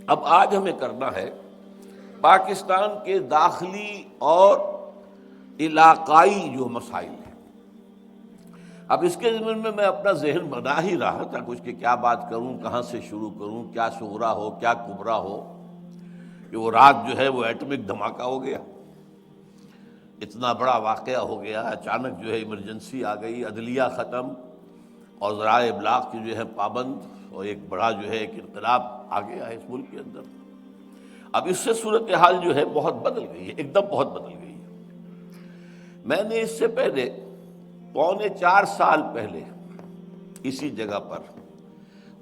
اب آج ہمیں کرنا ہے پاکستان کے داخلی اور علاقائی جو مسائل ہیں۔ اب اس کے ضمن میں اپنا ذہن بنا ہی رہا تھا کچھ کہ کیا بات کروں، کہاں سے شروع کروں، کیا صغرا ہو کیا کبرا ہو، کہ وہ رات جو ہے وہ ایٹمک دھماکہ ہو گیا، اتنا بڑا واقعہ ہو گیا، اچانک جو ہے ایمرجنسی آ گئی، عدلیہ ختم اور ذرائع ابلاغ کی جو ہے پابند، اور ایک بڑا جو ہے ایک انقلاب آ گیا ہے اس ملک کے اندر۔ اب اس سے صورتحال جو ہے بہت بدل گئی ہے، ایک دم بہت بدل گئی ہے۔ میں نے اس سے پہلے 4.25 سال پہلے اسی جگہ پر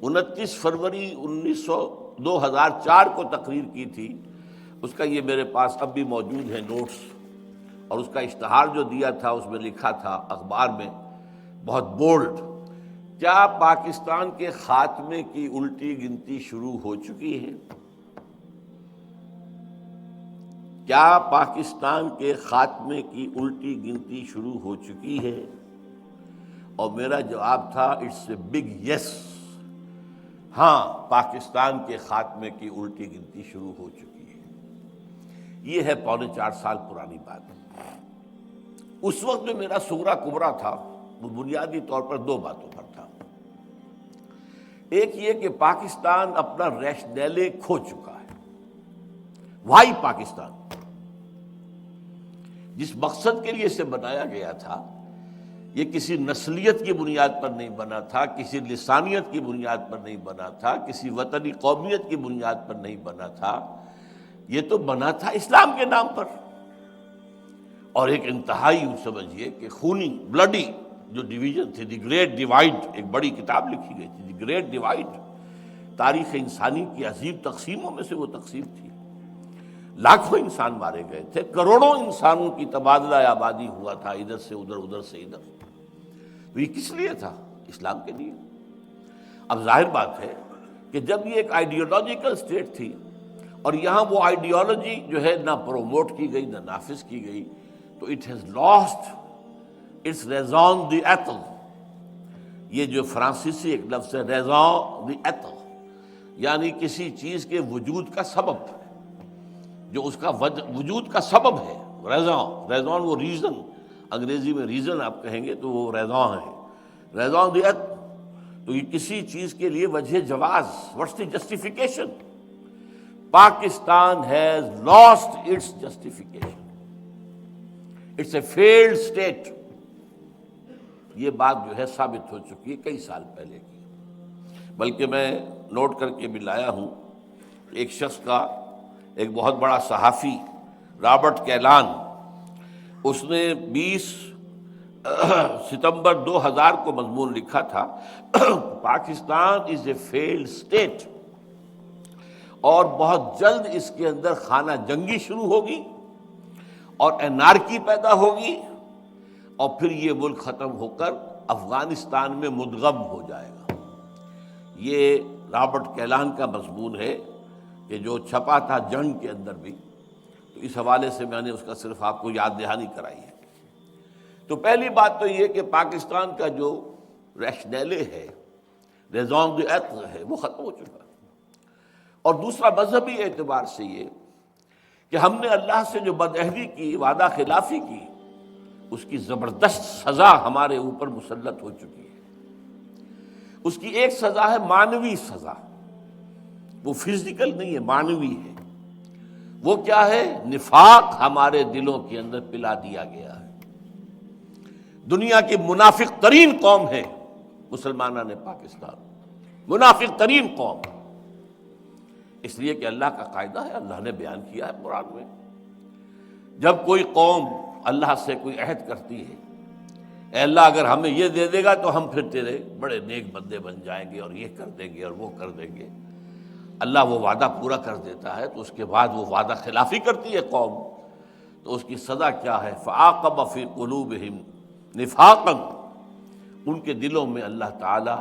29 فروری 2004 کو تقریر کی تھی، اس کا یہ میرے پاس اب بھی موجود ہے نوٹس، اور اس کا اشتہار جو دیا تھا اس میں لکھا تھا اخبار میں بہت بولڈ، کیا پاکستان کے خاتمے کی الٹی گنتی شروع ہو چکی ہے؟ کیا پاکستان کے خاتمے کی الٹی گنتی شروع ہو چکی ہے؟ اور میرا جواب تھا اٹس اے بگ یس، ہاں پاکستان کے خاتمے کی الٹی گنتی شروع ہو چکی ہے۔ یہ ہے 4.25 سال پرانی بات۔ اس وقت جو میرا صغرا کبرا تھا وہ بنیادی طور پر 2 باتوں پر تھا۔ ایک یہ کہ پاکستان اپنا ریشنیلے کھو چکا ہے۔ وائی پاکستان، جس مقصد کے لیے اسے بنایا گیا تھا، یہ کسی نسلیت کی بنیاد پر نہیں بنا تھا، کسی لسانیت کی بنیاد پر نہیں بنا تھا، کسی وطنی قومیت کی بنیاد پر نہیں بنا تھا، یہ تو بنا تھا اسلام کے نام پر، اور ایک انتہائی سمجھیے کہ خونی بلڈی جو ڈویژن تھی، دی گریٹ ڈیوائڈ، ایک بڑی کتاب لکھی گئی تھی دی گریٹ ڈیوائڈ، تاریخ انسانی کی عظیم تقسیموں میں سے وہ تقسیم تھی۔ لاکھوں انسان مارے گئے تھے، کروڑوں انسانوں کی تبادلہ آبادی ہوا تھا، ادھر سے ادھر ادھر سے ادھر۔ تو یہ کس لیے تھا؟ اسلام کے لیے۔ اب ظاہر بات ہے کہ جب یہ ایک آئیڈیالوجیکل اسٹیٹ تھی اور یہاں وہ آئیڈیالوجی جو ہے نہ پروموٹ کی گئی نہ نافذ کی گئی، تو it has lost its raison d'être. یہ جو فرانسیسی ایک لفظ ہے ریزون دی ایتھل، یعنی کسی چیز کے وجود کا سبب، جو اس کا وجود کا سبب ہے۔ ریزون وہ ریزن، انگریزی میں ریزن آپ کہیں گے تو وہ ریزون ہے، ریزون دی ایتھل۔ تو یہ کسی چیز کے لیے وجہ جواز، what's the justification? Pakistan has lost its justification, it's a failed state. یہ بات جو ہے ثابت ہو چکی ہے کئی سال پہلے کی، بلکہ میں نوٹ کر کے بھی لایا ہوں ایک شخص کا، ایک بہت بڑا صحافی رابرٹ کیلان، اس نے 20 ستمبر 2000 کو مضمون لکھا تھا پاکستان از اے فیلڈ اسٹیٹ، اور بہت جلد اس کے اندر خانہ جنگی شروع ہوگی اور انارکی پیدا ہوگی، اور پھر یہ ملک ختم ہو کر افغانستان میں مدغم ہو جائے گا۔ یہ رابرٹ کیلان کا مضمون ہے کہ جو چھپا تھا جنگ کے اندر بھی، تو اس حوالے سے میں نے اس کا صرف آپ کو یاد دہانی کرائی ہے۔ تو پہلی بات تو یہ کہ پاکستان کا جو ریشنیلے ہے، ریزون دی ایتھل ہے، وہ ختم ہو چکا ہے۔ اور دوسرا مذہبی اعتبار سے یہ کہ ہم نے اللہ سے جو بدعہدی کی، وعدہ خلافی کی، اس کی زبردست سزا ہمارے اوپر مسلط ہو چکی ہے۔ اس کی ایک سزا ہے معنوی سزا، وہ فزیکل نہیں ہے، معنوی ہے۔ وہ کیا ہے؟ نفاق ہمارے دلوں کے اندر پلا دیا گیا ہے۔ دنیا کی منافق ترین قوم ہے مسلمانان پاکستان، منافق ترین قوم، اس لیے کہ اللہ کا قاعدہ ہے، اللہ نے بیان کیا ہے قرآن میں، جب کوئی قوم اللہ سے کوئی عہد کرتی ہے، اے اللہ اگر ہمیں یہ دے دے گا تو ہم پھر تیرے بڑے نیک بندے بن جائیں گے اور یہ کر دیں گے اور وہ کر دیں گے، اللہ وہ وعدہ پورا کر دیتا ہے، تو اس کے بعد وہ وعدہ خلافی کرتی ہے قوم، تو اس کی سزا کیا ہے؟ فَعَاقَبَ فِي قُلُوبِهِمْ نِفَاقًا، ان کے دلوں میں اللہ تعالی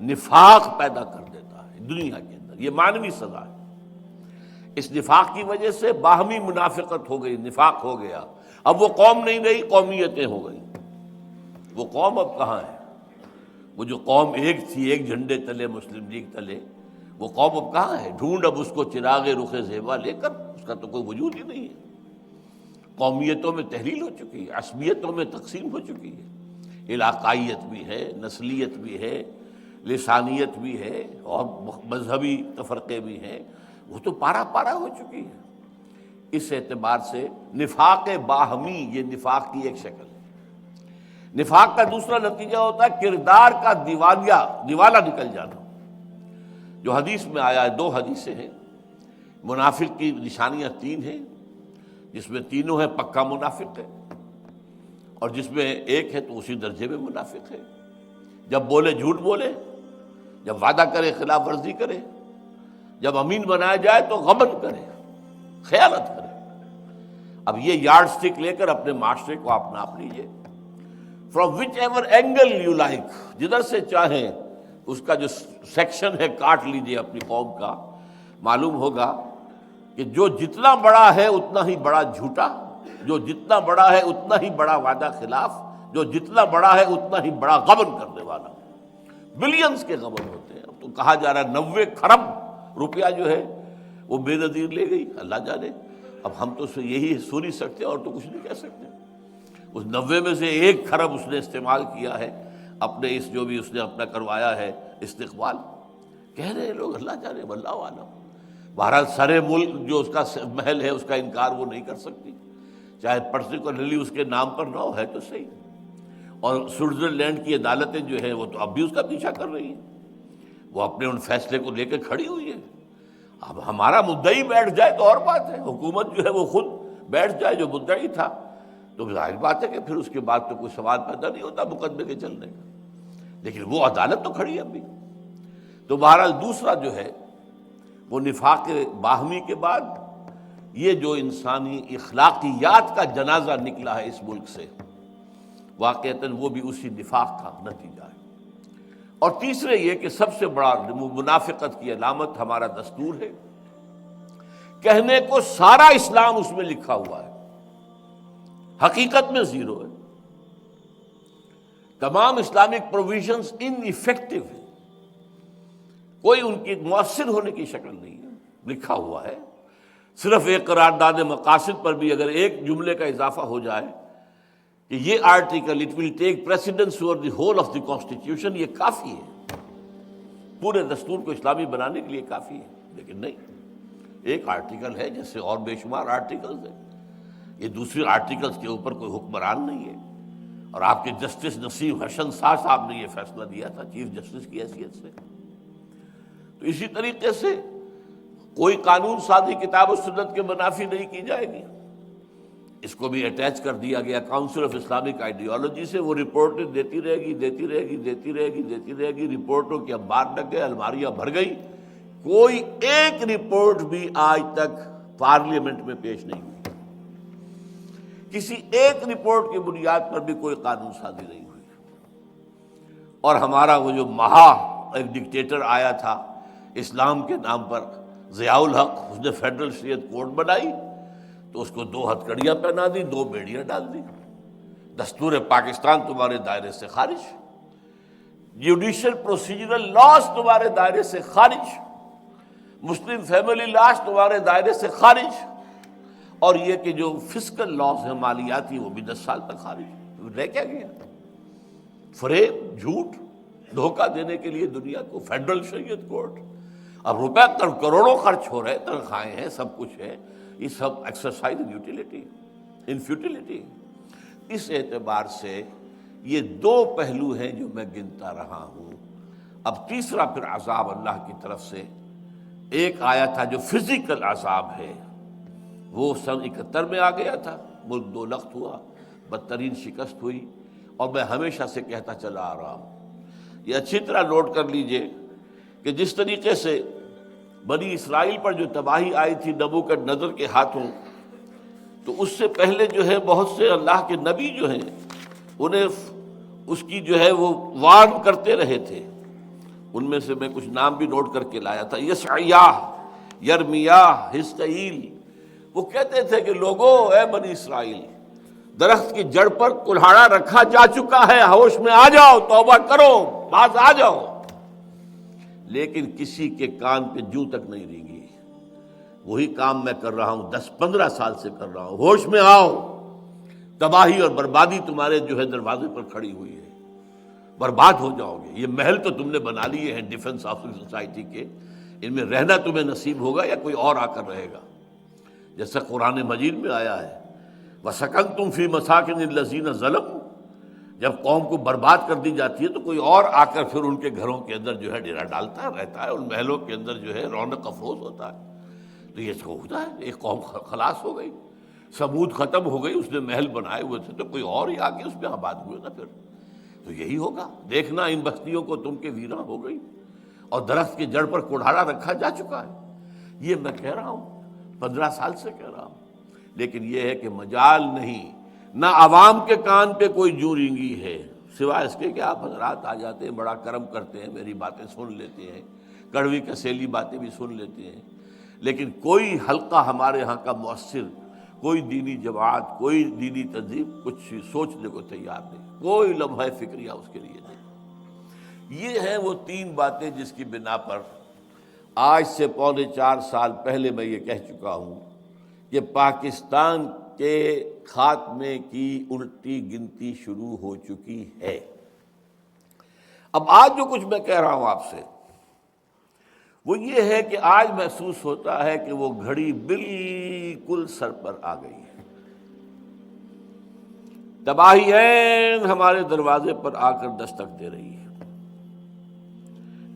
نفاق پیدا کر دیتا ہے دنیا کے اندر۔ یہ معنوی سزا ہے۔ اس نفاق کی وجہ سے باہمی منافقت ہو گئی، نفاق ہو گیا، اب وہ قوم نہیں رہی، قومیتیں ہو گئی۔ وہ قوم اب کہاں ہے؟ وہ جو قوم ایک تھی، ایک جھنڈے تلے، مسلم لیگ تلے، وہ قوم اب کہاں ہے؟ ڈھونڈ اب اس کو چراغ رخ زیبا لے کر، اس کا تو کوئی وجود ہی نہیں ہے۔ قومیتوں میں تحلیل ہو چکی ہے، عصبیتوں میں تقسیم ہو چکی ہے، علاقائیت بھی ہے، نسلیت بھی ہے، لسانیت بھی ہے، اور مذہبی تفرقے بھی ہیں، وہ تو پارا پارا ہو چکی ہے۔ اس اعتبار سے نفاق باہمی یہ نفاق کی ایک شکل ہے۔ نفاق کا دوسرا نتیجہ ہوتا ہے کردار کا دیوالہ نکل جانا، جو حدیث میں آیا ہے، 2 حدیثیں ہیں۔ منافق کی نشانیاں 3 ہیں، جس میں تینوں ہیں پکا منافق ہے، اور جس میں ایک ہے تو اسی درجے میں منافق ہے۔ جب بولے جھوٹ بولے، جب وعدہ کرے خلاف ورزی کرے، جب امین بنایا جائے تو غبن کرے، خیانت کرے۔ اب یہ یارڈ سٹک لے کر اپنے معاشرے کو آپ ناپ لیجئے، from which ever angle you like, جدھر سے چاہیں اس کا جو سیکشن ہے کاٹ لیجئے اپنی قوم کا۔ معلوم ہوگا کہ جو جتنا بڑا ہے اتنا ہی بڑا جھوٹا، جو جتنا بڑا ہے اتنا ہی بڑا وعدہ خلاف، جو جتنا بڑا ہے اتنا ہی بڑا غبن کرنے والا۔ بلینز کے غبن ہوتے ہیں۔ اب تو کہا جا رہا ہے 90 کھرب روپیہ جو ہے وہ بے نظیر لے گئی، اللہ جانے۔ اب ہم تو یہی سن ہی سکتے اور تو کچھ نہیں کہہ سکتے۔ اس 90 میں سے 1 کھرب اس نے استعمال کیا ہے اپنے اس جو بھی اس نے اپنا کروایا ہے استقبال۔ کہہ رہے ہیں لوگ، اللہ جانے واللہ عالم۔ بہرحال سرے ملک جو اس کا محل ہے اس کا انکار وہ نہیں کر سکتی، چاہے پرٹیکولرلی اس کے نام پر نہ ہو، ہے تو صحیح۔ اور سوئٹزرلینڈ کی عدالتیں جو ہیں وہ تو اب بھی اس کا پیچھا کر رہی ہیں، وہ اپنے ان فیصلے کو لے کے کھڑی ہوئی ہے۔ اب ہمارا مدعی بیٹھ جائے تو اور بات ہے، حکومت جو ہے وہ خود بیٹھ جائے جو مدعی تھا، تو ظاہر بات ہے کہ پھر اس کے بعد تو کوئی سوال پیدا نہیں ہوتا مقدمے کے چلنے کا، لیکن وہ عدالت تو کھڑی ہے اب بھی۔ تو بہرحال دوسرا جو ہے وہ نفاق باہمی کے بعد یہ جو انسانی اخلاقیات کا جنازہ نکلا ہے اس ملک سے، واقعتاً وہ بھی اسی نفاق کا نتیجہ ہے۔ اور تیسرے یہ کہ سب سے بڑا منافقت کی علامت ہمارا دستور ہے، کہنے کو سارا اسلام اس میں لکھا ہوا ہے، حقیقت میں زیرو ہے۔ تمام اسلامک پروویژنز ان ایفیکٹو ہیں، کوئی ان کی مؤثر ہونے کی شکل نہیں ہے، لکھا ہوا ہے۔ صرف ایک قرارداد مقاصد پر بھی اگر ایک جملے کا اضافہ ہو جائے کہ یہ article it will take precedence over the whole of the constitution, یہ کافی ہے، پورے دستور کو اسلامی بنانے کے لیے کافی ہے۔ لیکن نہیں، ایک آرٹیکل ہے جیسے اور بے شمار آرٹیکلز ہیں، یہ دوسری آرٹیکلز کے اوپر کوئی حکمران نہیں ہے۔ اور آپ کے جسٹس نسیم حسن صاحب نے یہ فیصلہ دیا تھا چیف جسٹس کی حیثیت سے۔ تو اسی طریقے سے کوئی قانون سازی کتاب و سنت کے منافی نہیں کی جائے گی، اس کو بھی اٹیچ کر دیا گیا کاؤنسل آف اسلامک آئیڈیالوجی سے۔ وہ رپورٹیں دیتی رہے گی، رپورٹوں کے انبار لگ گئے، الماریاں بھر گئی، کوئی ایک رپورٹ بھی آج تک پارلیمنٹ میں پیش نہیں ہوئی، کسی ایک رپورٹ کی بنیاد پر بھی کوئی قانون سازی نہیں ہوئی۔ اور ہمارا وہ جو ایک ڈکٹیٹر آیا تھا اسلام کے نام پر، ضیاء الحق، اس نے فیڈرل شریعت کوڈ بنائی تو اس کو 2 ہتھکڑیاں پہنا دی، 2 بیڑیاں ڈال دی، دستور پاکستان تمہارے دائرے سے خارج، جوڈیشل پروسیجرل لاز تمہارے دائرے سے خارج، مسلم فیملی لاز تمہارے دائرے سے خارج، اور یہ کہ جو فسکل لاز ہیں مالیاتی وہ بھی 10 سال تک خارج۔ رہ کیا گیا؟ فریب، جھوٹ، دھوکہ دینے کے لیے دنیا کو فیڈرل شریعت کوڈ۔ اب روپے کروڑوں خرچ ہو رہے، تنخواہیں ہیں، سب کچھ ہے، یہ سب ایکسرسائز ان فیوٹیلیٹی۔ اس اعتبار سے یہ 2 پہلو ہیں جو میں گنتا رہا ہوں۔ اب تیسرا پھر عذاب اللہ کی طرف سے ایک آیا تھا جو فزیکل عذاب ہے، وہ سن 71 میں آ گیا تھا، ملک 2 لخت ہوا، بدترین شکست ہوئی۔ اور میں ہمیشہ سے کہتا چلا آ رہا ہوں، یہ اچھی طرح نوٹ کر لیجئے کہ جس طریقے سے بنی اسرائیل پر جو تباہی آئی تھی نبوکدنضر کے ہاتھوں، تو اس سے پہلے جو ہے بہت سے اللہ کے نبی جو ہیں انہیں اس کی جو ہے وہ وارن کرتے رہے تھے۔ ان میں سے میں کچھ نام بھی نوٹ کر کے لایا تھا، یشعیاہ، یرمیاہ، حزقیل۔ وہ کہتے تھے کہ لوگوں، اے بنی اسرائیل، درخت کی جڑ پر کلہاڑا رکھا جا چکا ہے، ہوش میں آ جاؤ، توبہ کرو، باز آ جاؤ۔ لیکن کسی کے کان پہ جوں تک نہیں رینگی۔ وہی کام میں کر رہا ہوں، 10-15 سال سے کر رہا ہوں، ہوش میں آؤ، تباہی اور بربادی تمہارے جو ہے دروازے پر کھڑی ہوئی ہے، برباد ہو جاؤ گے۔ یہ محل تو تم نے بنا لیے ہیں ڈیفنس آف سوسائٹی کے، ان میں رہنا تمہیں نصیب ہوگا یا کوئی اور آ کر رہے گا؟ جیسا قرآن مجید میں آیا ہے وَسَكَنْتُمْ فِي مَسَاكِنِ الَّذِينَ ظَلَمُوا، جب قوم کو برباد کر دی جاتی ہے تو کوئی اور آ کر پھر ان کے گھروں کے اندر جو ہے ڈیرا ڈالتا ہے، رہتا ہے، ان محلوں کے اندر جو ہے رونق افروز ہوتا ہے۔ تو یہ ہوتا ہے، ایک قوم خلاص ہو گئی، سمود ختم ہو گئی، اس نے محل بنائے ہوئے تھے تو کوئی اور ہی آ کے اس میں آباد ہوئے نا پھر۔ تو یہی ہوگا، دیکھنا ان بستیوں کو تم کے ویراں ہو گئی اور درخت کی جڑ پر کڑھاڑا رکھا جا چکا ہے۔ یہ میں کہہ رہا ہوں، 15 سال سے کہہ رہا ہوں، لیکن یہ ہے کہ مجال نہیں، نہ عوام کے کان پہ کوئی جوں رینگی ہے، سوائے اس کے کہ آپ حضرات آ جاتے ہیں، بڑا کرم کرتے ہیں، میری باتیں سن لیتے ہیں، کڑوی کسیلی باتیں بھی سن لیتے ہیں، لیکن کوئی حلقہ ہمارے ہاں کا مؤثر، کوئی دینی جماعت، کوئی دینی تنظیم کچھ سوچنے کو تیار نہیں، کوئی لمحہ فکریہ اس کے لیے نہیں۔ یہ ہیں وہ 3 باتیں جس کی بنا پر آج سے 3.25 سال پہلے میں یہ کہہ چکا ہوں کہ پاکستان کے خاتمے کی الٹی گنتی شروع ہو چکی ہے۔ اب آج جو کچھ میں کہہ رہا ہوں آپ سے وہ یہ ہے کہ آج محسوس ہوتا ہے کہ وہ گھڑی بالکل سر پر آ گئی ہے، تباہی عین ہمارے دروازے پر آ کر دستک دے رہی ہے،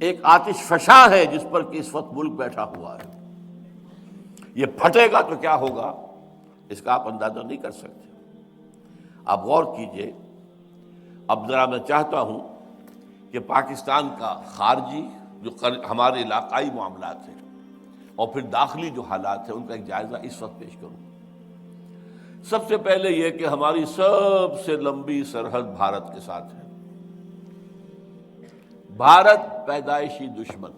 ایک آتش فشاں ہے جس پر کہ اس وقت ملک بیٹھا ہوا ہے۔ یہ پھٹے گا تو کیا ہوگا اس کا آپ اندازہ نہیں کر سکتے۔ آپ غور کیجئے، اب ذرا میں چاہتا ہوں کہ پاکستان کا خارجی جو ہمارے علاقائی معاملات ہیں اور پھر داخلی جو حالات ہیں ان کا ایک جائزہ اس وقت پیش کروں۔ سب سے پہلے یہ کہ ہماری سب سے لمبی سرحد بھارت کے ساتھ ہے۔ بھارت پیدائشی دشمن،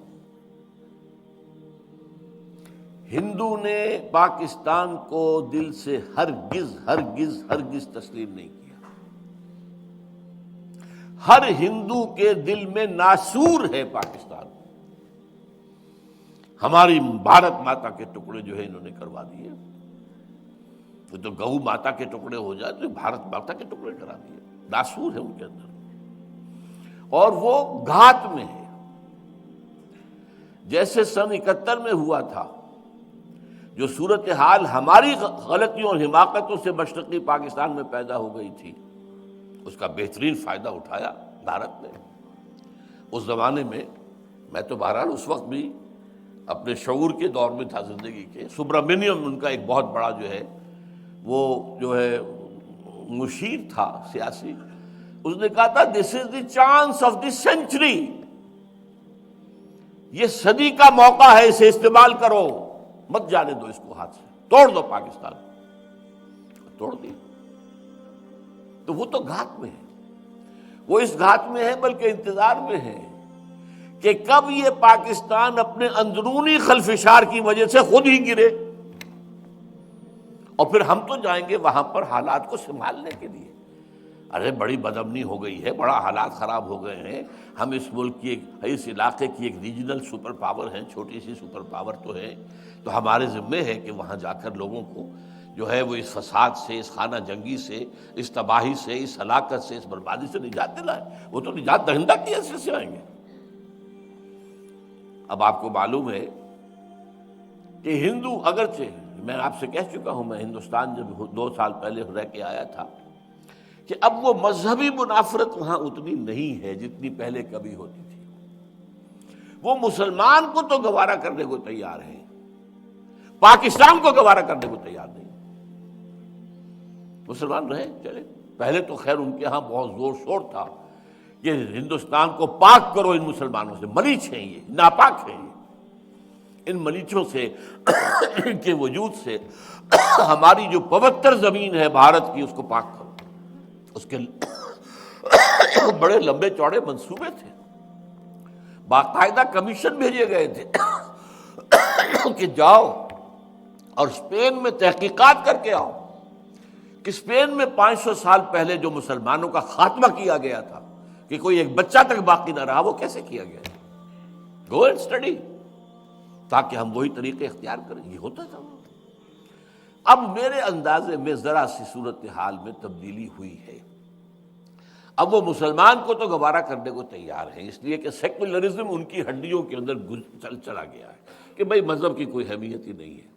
ہندو نے پاکستان کو دل سے ہرگز ہرگز ہرگز تسلیم نہیں کیا۔ ہر ہندو کے دل میں ناسور ہے پاکستان۔ ہماری بھارت ماتا کے ٹکڑے جو ہے انہوں نے کروا دیے، وہ تو گو ماتا کے ٹکڑے ہو جائے تو بھارت ماتا کے ٹکڑے کرا دیے، ناسور ہے ان کے اندر، اور وہ گھات میں ہے۔ جیسے سن 71 میں ہوا تھا، جو صورتحال ہماری غلطیوں اور حماقتوں سے مشرقی پاکستان میں پیدا ہو گئی تھی، اس کا بہترین فائدہ اٹھایا بھارت نے۔ اس زمانے میں تو بہرحال اس وقت بھی اپنے شعور کے دور میں تھا زندگی کے۔ سبرامنیم ان کا ایک بہت بڑا جو ہے وہ جو ہے مشیر تھا سیاسی، اس نے کہا تھا this is the chance of the century, یہ صدی کا موقع ہے، اسے استعمال کرو، مت جانے دو اس کو ہاتھ سے، توڑ دو پاکستان، توڑ دی۔ تو وہ تو گھات میں ہے، وہ اس گھات میں ہے بلکہ انتظار میں ہے کہ کب یہ پاکستان اپنے اندرونی خلفشار کی وجہ سے خود ہی گرے، اور پھر ہم تو جائیں گے وہاں پر حالات کو سنبھالنے کے لیے۔ ارے بڑی بدامنی ہو گئی ہے، بڑا حالات خراب ہو گئے ہیں، ہم اس ملک کی اس علاقے کی ایک ریجنل سپر پاور ہیں، چھوٹی سی سپر پاور تو ہے، تو ہمارے ذمے ہے کہ وہاں جا کر لوگوں کو جو ہے وہ اس فساد سے، اس خانہ جنگی سے، اس تباہی سے، اس ہلاکت سے، اس بربادی سے نجات دلائیں۔ وہ تو نجات دہندہ کی حیثیت سے آئیں گے۔ اب آپ کو معلوم ہے کہ ہندو، اگرچہ میں آپ سے کہہ چکا ہوں، میں ہندوستان جب 2 سال پہلے رہ کے آیا تھا، کہ اب وہ مذہبی منافرت وہاں اتنی نہیں ہے جتنی پہلے کبھی ہوتی تھی۔ وہ مسلمان کو تو گوارا کرنے کو تیار ہیں، پاکستان کو گوارا کرنے کو تیار نہیں۔ مسلمان رہے چلے، پہلے تو خیر ان کے ہاں بہت زور شور تھا کہ ہندوستان کو پاک کرو ان مسلمانوں سے، ملیچ ہیں یہ، ناپاک ہیں یہ، ان ملیچوں سے، ان کے وجود سے ہماری جو پوتر زمین ہے بھارت کی، اس کو پاک کرو۔ اس کے بڑے لمبے چوڑے منصوبے تھے، باقاعدہ کمیشن بھیجے گئے تھے کہ جاؤ اور اسپین میں تحقیقات کر کے آؤ کہ اسپین میں 500 سال پہلے جو مسلمانوں کا خاتمہ کیا گیا تھا، کہ کوئی ایک بچہ تک باقی نہ رہا، وہ کیسے کیا گیا؟ گو اینڈ اسٹڈی، تاکہ ہم وہی طریقے اختیار کریں. یہ ہوتا تھا. اب میرے اندازے میں ذرا سی صورتحال میں تبدیلی ہوئی ہے. اب وہ مسلمان کو تو گوارا کرنے کو تیار ہیں، اس لیے کہ سیکولرزم ان کی ہڈیوں کے اندر چلا گیا ہے کہ بھئی مذہب کی کوئی اہمیت ہی نہیں ہے.